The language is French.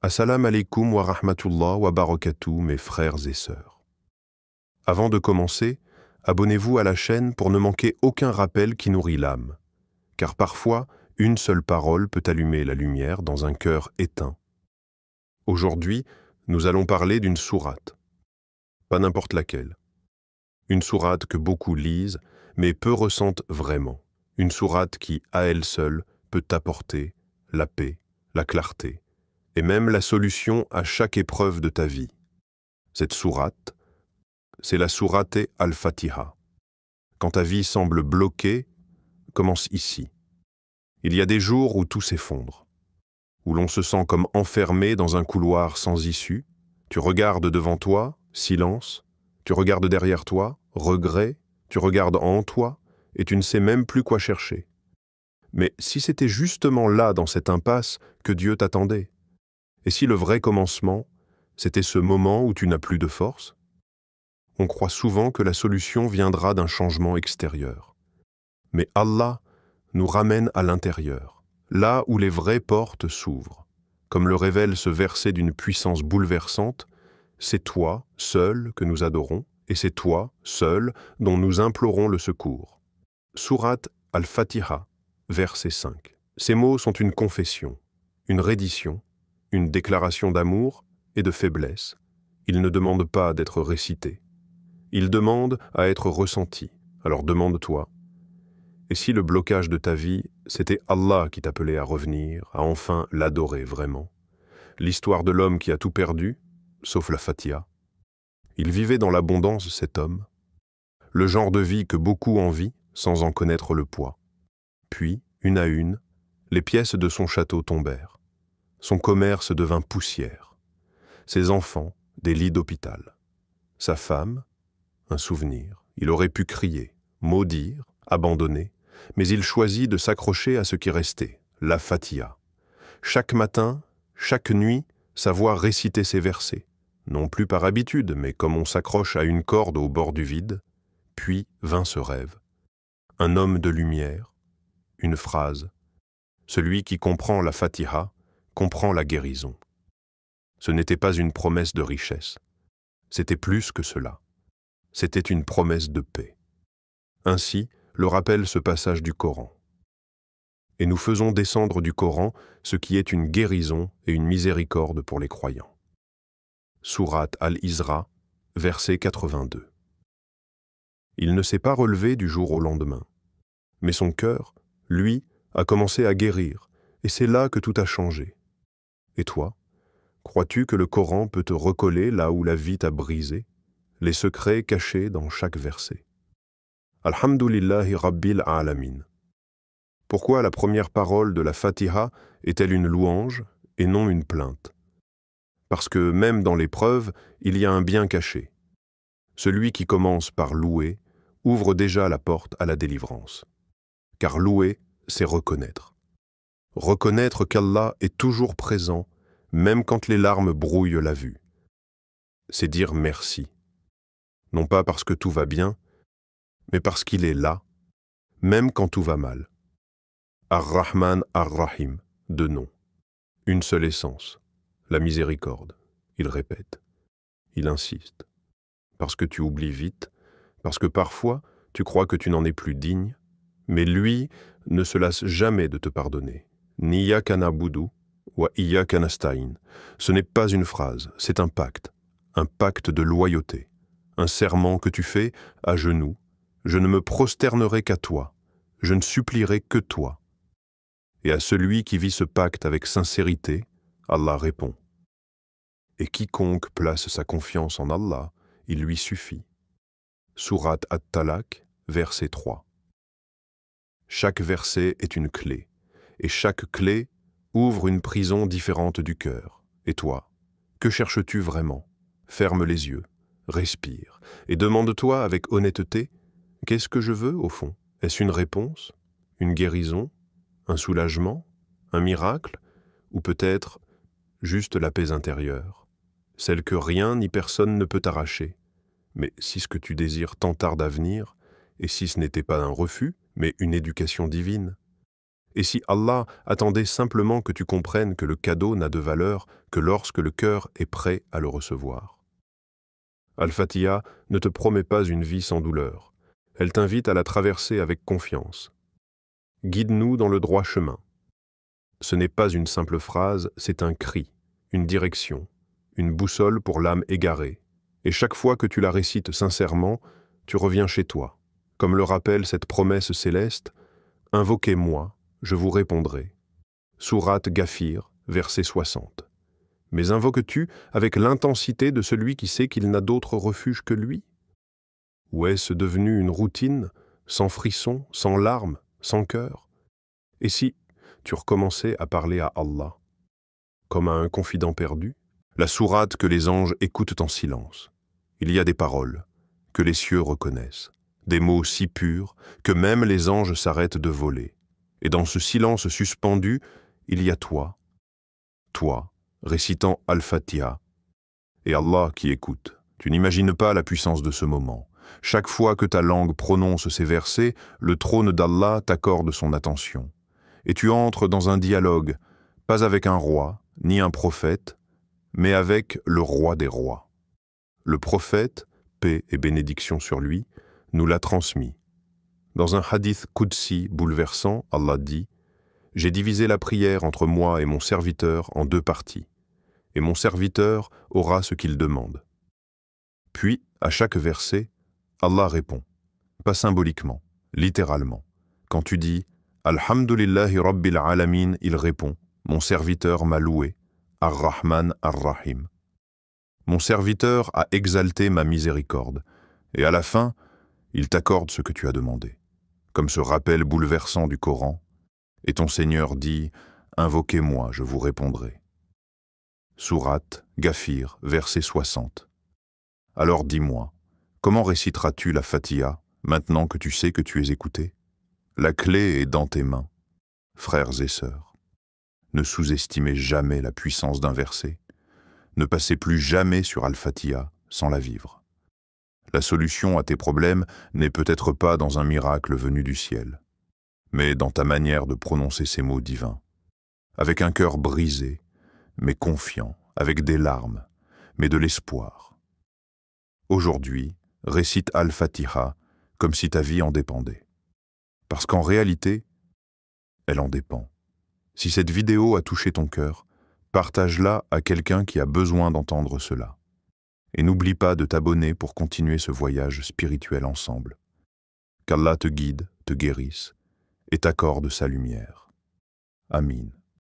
Assalamu alaikum wa rahmatullah wa barakatuh, mes frères et sœurs. Avant de commencer, abonnez-vous à la chaîne pour ne manquer aucun rappel qui nourrit l'âme, car parfois, une seule parole peut allumer la lumière dans un cœur éteint. Aujourd'hui, nous allons parler d'une sourate. Pas n'importe laquelle. Une sourate que beaucoup lisent, mais peu ressentent vraiment. Une sourate qui, à elle seule, peut apporter la paix, la clarté, et même la solution à chaque épreuve de ta vie. Cette sourate, c'est la sourate Al-Fatiha. Quand ta vie semble bloquée, commence ici. Il y a des jours où tout s'effondre, où l'on se sent comme enfermé dans un couloir sans issue. Tu regardes devant toi, silence. Tu regardes derrière toi, regret. Tu regardes en toi, et tu ne sais même plus quoi chercher. Mais si c'était justement là, dans cette impasse, que Dieu t'attendait? Et si le vrai commencement, c'était ce moment où tu n'as plus de force? On croit souvent que la solution viendra d'un changement extérieur. Mais Allah nous ramène à l'intérieur, là où les vraies portes s'ouvrent. Comme le révèle ce verset d'une puissance bouleversante, c'est toi, seul, que nous adorons, et c'est toi, seul, dont nous implorons le secours. Sourate Al-Fatiha, verset 5. Ces mots sont une confession, une reddition, une déclaration d'amour et de faiblesse. Ils ne demandent pas d'être récités. Ils demandent à être ressentis. Alors demande-toi. Et si le blocage de ta vie, c'était Allah qui t'appelait à revenir, à enfin l'adorer vraiment? L'histoire de l'homme qui a tout perdu, sauf la Fatiha. Il vivait dans l'abondance, cet homme. Le genre de vie que beaucoup envient, sans en connaître le poids. Puis, une à une, les pièces de son château tombèrent. Son commerce devint poussière. Ses enfants, des lits d'hôpital. Sa femme, un souvenir. Il aurait pu crier, maudire, abandonner, mais il choisit de s'accrocher à ce qui restait, la Fatiha. Chaque matin, chaque nuit, savoir réciter ses versets, non plus par habitude, mais comme on s'accroche à une corde au bord du vide. Puis vint ce rêve. Un homme de lumière, une phrase. Celui qui comprend la Fatiha comprend la guérison. Ce n'était pas une promesse de richesse. C'était plus que cela. C'était une promesse de paix. Ainsi le rappelle ce passage du Coran. Et nous faisons descendre du Coran ce qui est une guérison et une miséricorde pour les croyants. Sourate Al-Isra, verset 82. Il ne s'est pas relevé du jour au lendemain. Mais son cœur, lui, a commencé à guérir, et c'est là que tout a changé. Et toi, crois-tu que le Coran peut te recoller là où la vie t'a brisé, les secrets cachés dans chaque verset? Alhamdulillahi Rabbil Alamin. Pourquoi la première parole de la Fatiha est-elle une louange et non une plainte? Parce que même dans l'épreuve, il y a un bien caché. Celui qui commence par louer ouvre déjà la porte à la délivrance. Car louer, c'est reconnaître. Reconnaître qu'Allah est toujours présent, même quand les larmes brouillent la vue. C'est dire merci. Non pas parce que tout va bien, mais parce qu'il est là, même quand tout va mal. Ar-Rahman Ar-Rahim, deux noms. Une seule essence, la miséricorde. Il répète, il insiste. Parce que tu oublies vite, parce que parfois tu crois que tu n'en es plus digne, mais lui ne se lasse jamais de te pardonner. Iyyaka na'budu wa iyyaka nasta'in. Ce n'est pas une phrase, c'est un pacte de loyauté, un serment que tu fais à genoux. Je ne me prosternerai qu'à toi, je ne supplierai que toi. Et à celui qui vit ce pacte avec sincérité, Allah répond. Et quiconque place sa confiance en Allah, il lui suffit. Sourate At-Talaq, verset 3. Chaque verset est une clé, et chaque clé ouvre une prison différente du cœur. Et toi, que cherches-tu vraiment? Ferme les yeux, respire, et demande-toi avec honnêteté, qu'est-ce que je veux au fond? Est-ce une réponse? Une guérison? Un soulagement? Un miracle? Ou peut-être juste la paix intérieure, celle que rien ni personne ne peut t'arracher? Mais si ce que tu désires tant tarde à venir, et si ce n'était pas un refus, mais une éducation divine? Et si Allah attendait simplement que tu comprennes que le cadeau n'a de valeur que lorsque le cœur est prêt à le recevoir. Al-Fatiha ne te promet pas une vie sans douleur. Elle t'invite à la traverser avec confiance. Guide-nous dans le droit chemin. Ce n'est pas une simple phrase, c'est un cri, une direction, une boussole pour l'âme égarée. Et chaque fois que tu la récites sincèrement, tu reviens chez toi. Comme le rappelle cette promesse céleste, « Invoquez-moi, je vous répondrai ». Sourate Ghafir, verset 60. Mais invoques-tu avec l'intensité de celui qui sait qu'il n'a d'autre refuge que lui? Ou est-ce devenu une routine, sans frisson, sans larmes, sans cœur? Et si tu recommençais à parler à Allah, comme à un confident perdu? La sourate que les anges écoutent en silence. Il y a des paroles que les cieux reconnaissent, des mots si purs que même les anges s'arrêtent de voler. Et dans ce silence suspendu, il y a toi, récitant Al-Fatiha, et Allah qui écoute. Tu n'imagines pas la puissance de ce moment. Chaque fois que ta langue prononce ces versets, le trône d'Allah t'accorde son attention. Et tu entres dans un dialogue, pas avec un roi, ni un prophète, mais avec le roi des rois. Le prophète, paix et bénédiction sur lui, nous l'a transmis. Dans un hadith Qudsi bouleversant, Allah dit « J'ai divisé la prière entre moi et mon serviteur en 2 parties, et mon serviteur aura ce qu'il demande. » Puis, à chaque verset, Allah répond, pas symboliquement, littéralement. Quand tu dis « Alhamdulillahi Rabbil Alamin », il répond « Mon serviteur m'a loué, Ar-Rahman Ar-Rahim. » Mon serviteur a exalté ma miséricorde, et à la fin, il t'accorde ce que tu as demandé. Comme ce rappel bouleversant du Coran, et ton Seigneur dit « Invoquez-moi, je vous répondrai. » Sourate Ghafir, verset 60. Alors dis-moi, comment réciteras-tu la Fatiha maintenant que tu sais que tu es écouté? La clé est dans tes mains, frères et sœurs. Ne sous-estimez jamais la puissance d'un verset. Ne passez plus jamais sur Al-Fatiha sans la vivre. La solution à tes problèmes n'est peut-être pas dans un miracle venu du ciel, mais dans ta manière de prononcer ces mots divins, avec un cœur brisé, mais confiant, avec des larmes, mais de l'espoir. Aujourd'hui, récite Al-Fatiha comme si ta vie en dépendait. Parce qu'en réalité, elle en dépend. Si cette vidéo a touché ton cœur, partage-la à quelqu'un qui a besoin d'entendre cela. Et n'oublie pas de t'abonner pour continuer ce voyage spirituel ensemble. Qu'Allah te guide, te guérisse et t'accorde sa lumière. Amin.